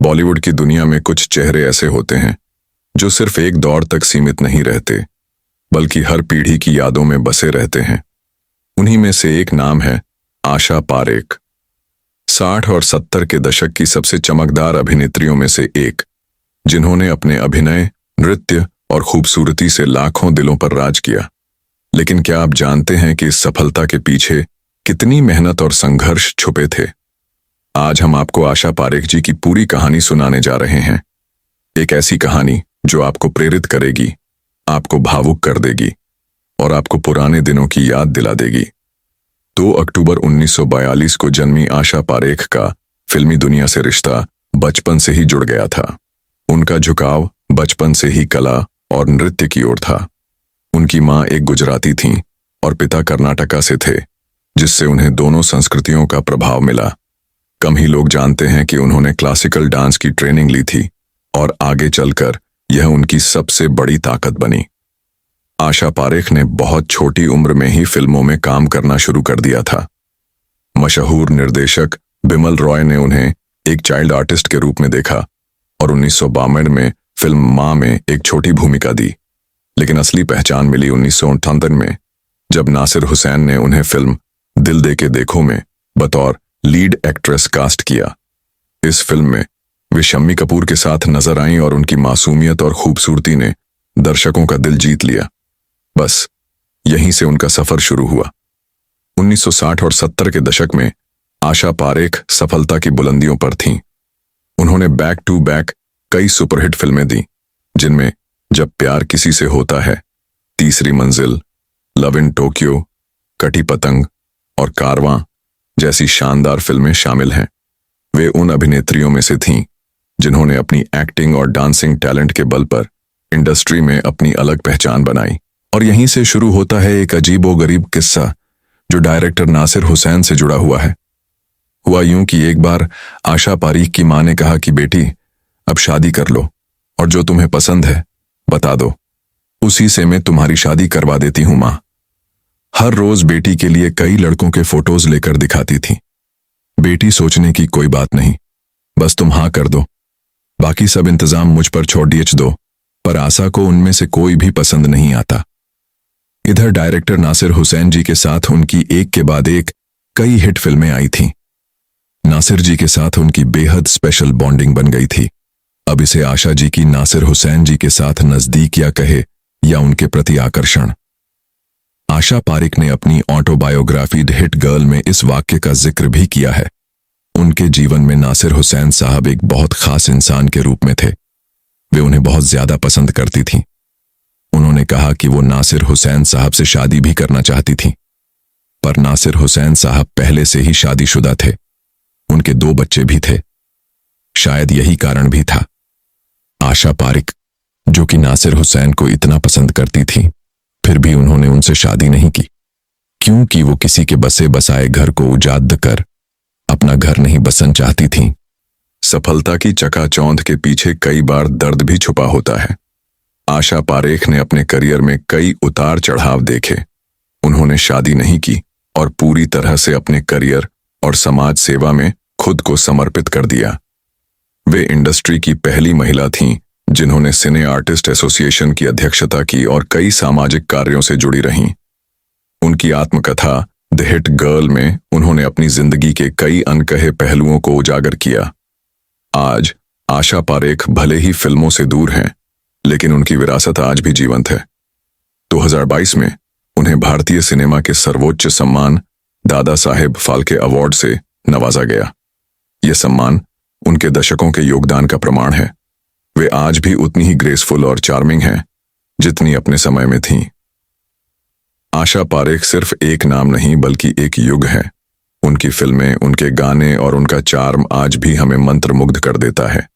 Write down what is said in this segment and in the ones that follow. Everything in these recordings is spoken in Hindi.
बॉलीवुड की दुनिया में कुछ चेहरे ऐसे होते हैं जो सिर्फ एक दौर तक सीमित नहीं रहते, बल्कि हर पीढ़ी की यादों में बसे रहते हैं। उन्हीं में से एक नाम है आशा पारेख। 60 और 70 के दशक की सबसे चमकदार अभिनेत्रियों में से एक, जिन्होंने अपने अभिनय, नृत्य और खूबसूरती से लाखों दिलों पर राज किया। लेकिन क्या आप जानते हैं कि इस सफलता के पीछे कितनी मेहनत और संघर्ष छुपे थे? आज हम आपको आशा पारेख जी की पूरी कहानी सुनाने जा रहे हैं। एक ऐसी कहानी जो आपको प्रेरित करेगी, आपको भावुक कर देगी और आपको पुराने दिनों की याद दिला देगी। 2 अक्टूबर 1942 को जन्मी आशा पारेख का फिल्मी दुनिया से रिश्ता बचपन से ही जुड़ गया था। उनका झुकाव बचपन से ही कला और नृत्य की ओर था। उनकी मां एक गुजराती थीं और पिता कर्नाटका से थे, जिससे उन्हें दोनों संस्कृतियों का प्रभाव मिला। कम ही लोग जानते हैं कि उन्होंने क्लासिकल डांस की ट्रेनिंग ली थी और आगे चलकर यह उनकी सबसे बड़ी ताकत बनी। आशा पारेख ने बहुत छोटी उम्र में ही फिल्मों में काम करना शुरू कर दिया था। मशहूर निर्देशक बिमल रॉय ने उन्हें एक चाइल्ड आर्टिस्ट के रूप में देखा और 1952 में फिल्म मां में एक छोटी भूमिका दी। लेकिन असली पहचान मिली 1958 में, जब नासिर हुसैन ने उन्हें फिल्म दिल दे के देखो में बतौर लीड एक्ट्रेस कास्ट किया। इस फिल्म में वे शम्मी कपूर के साथ नजर आईं और उनकी मासूमियत और खूबसूरती ने दर्शकों का दिल जीत लिया। बस यहीं से उनका सफर शुरू हुआ। 1960 और 70 के दशक में आशा पारेख सफलता की बुलंदियों पर थीं। उन्होंने बैक टू बैक कई सुपरहिट फिल्में दी, जिनमें जब प्यार किसी से होता है, तीसरी मंजिल, लव इन टोक्यो, कटी पतंग और कारवां जैसी शानदार फिल्में शामिल हैं। वे उन अभिनेत्रियों में से थीं जिन्होंने अपनी एक्टिंग और डांसिंग टैलेंट के बल पर इंडस्ट्री में अपनी अलग पहचान बनाई। और यहीं से शुरू होता है एक अजीबोगरीब किस्सा जो डायरेक्टर नासिर हुसैन से जुड़ा हुआ है। हुआ यूं कि एक बार आशा पारेख की मां ने कहा कि बेटी, अब शादी कर लो और जो तुम्हें पसंद है बता दो, उसी से मैं तुम्हारी शादी करवा देती हूं। मां हर रोज बेटी के लिए कई लड़कों के फोटोज लेकर दिखाती थी। बेटी सोचने की कोई बात नहीं, बस तुम हाँ कर दो, बाकी सब इंतजाम मुझ पर छोड़ दो। पर आशा को उनमें से कोई भी पसंद नहीं आता। इधर डायरेक्टर नासिर हुसैन जी के साथ उनकी एक के बाद एक कई हिट फिल्में आई थीं। नासिर जी के साथ उनकी बेहद स्पेशल बॉन्डिंग बन गई थी। अब इसे आशा जी की नासिर हुसैन जी के साथ नजदीक या कहे या उनके प्रति आकर्षण। आशा पारेख ने अपनी ऑटोबायोग्राफी हिट गर्ल में इस वाक्य का जिक्र भी किया है। उनके जीवन में नासिर हुसैन साहब एक बहुत खास इंसान के रूप में थे। वे उन्हें बहुत ज्यादा पसंद करती थीं। उन्होंने कहा कि वो नासिर हुसैन साहब से शादी भी करना चाहती थीं, पर नासिर हुसैन साहब पहले से ही शादीशुदा थे। उनके 2 बच्चे भी थे। शायद यही कारण भी था। आशा पारेख, जो कि नासिर हुसैन को इतना पसंद करती थी, फिर भी उन्होंने उनसे शादी नहीं की, क्योंकि वो किसी के बसे बसाए घर को उजाड़ कर अपना घर नहीं बसन चाहती थीं। सफलता की चकाचौंध के पीछे कई बार दर्द भी छुपा होता है। आशा पारेख ने अपने करियर में कई उतार चढ़ाव देखे। उन्होंने शादी नहीं की और पूरी तरह से अपने करियर और समाज सेवा में खुद को समर्पित कर दिया। वे इंडस्ट्री की पहली महिला थीं जिन्होंने सिने आर्टिस्ट एसोसिएशन की अध्यक्षता की और कई सामाजिक कार्यों से जुड़ी रहीं। उनकी आत्मकथा द हिट गर्ल में उन्होंने अपनी जिंदगी के कई अनकहे पहलुओं को उजागर किया। आज आशा पारेख भले ही फिल्मों से दूर हैं, लेकिन उनकी विरासत आज भी जीवंत है। 2022 में उन्हें भारतीय सिनेमा के सर्वोच्च सम्मान दादा साहेब फाल्के अवार्ड से नवाजा गया। यह सम्मान उनके दशकों के योगदान का प्रमाण है। वे आज भी उतनी ही ग्रेसफुल और चार्मिंग हैं जितनी अपने समय में थीं। आशा पारेख सिर्फ एक नाम नहीं बल्कि एक युग है। उनकी फिल्में, उनके गाने और उनका चार्म आज भी हमें मंत्रमुग्ध कर देता है।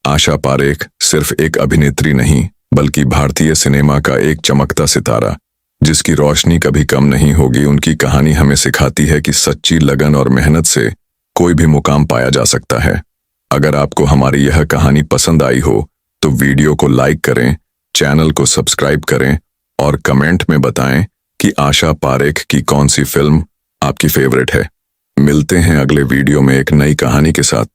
आशा पारेख सिर्फ एक अभिनेत्री नहीं बल्कि भारतीय सिनेमा का एक चमकता सितारा, जिसकी रोशनी कभी कम नहीं होगी। उनकी कहानी हमें सिखाती है कि सच्ची लगन और मेहनत से कोई भी मुकाम पाया जा सकता है। अगर आपको हमारी यह कहानी पसंद आई हो तो वीडियो को लाइक करें, चैनल को सब्सक्राइब करें और कमेंट में बताएं कि आशा पारेख की कौन सी फिल्म आपकी फेवरेट है। मिलते हैं अगले वीडियो में एक नई कहानी के साथ।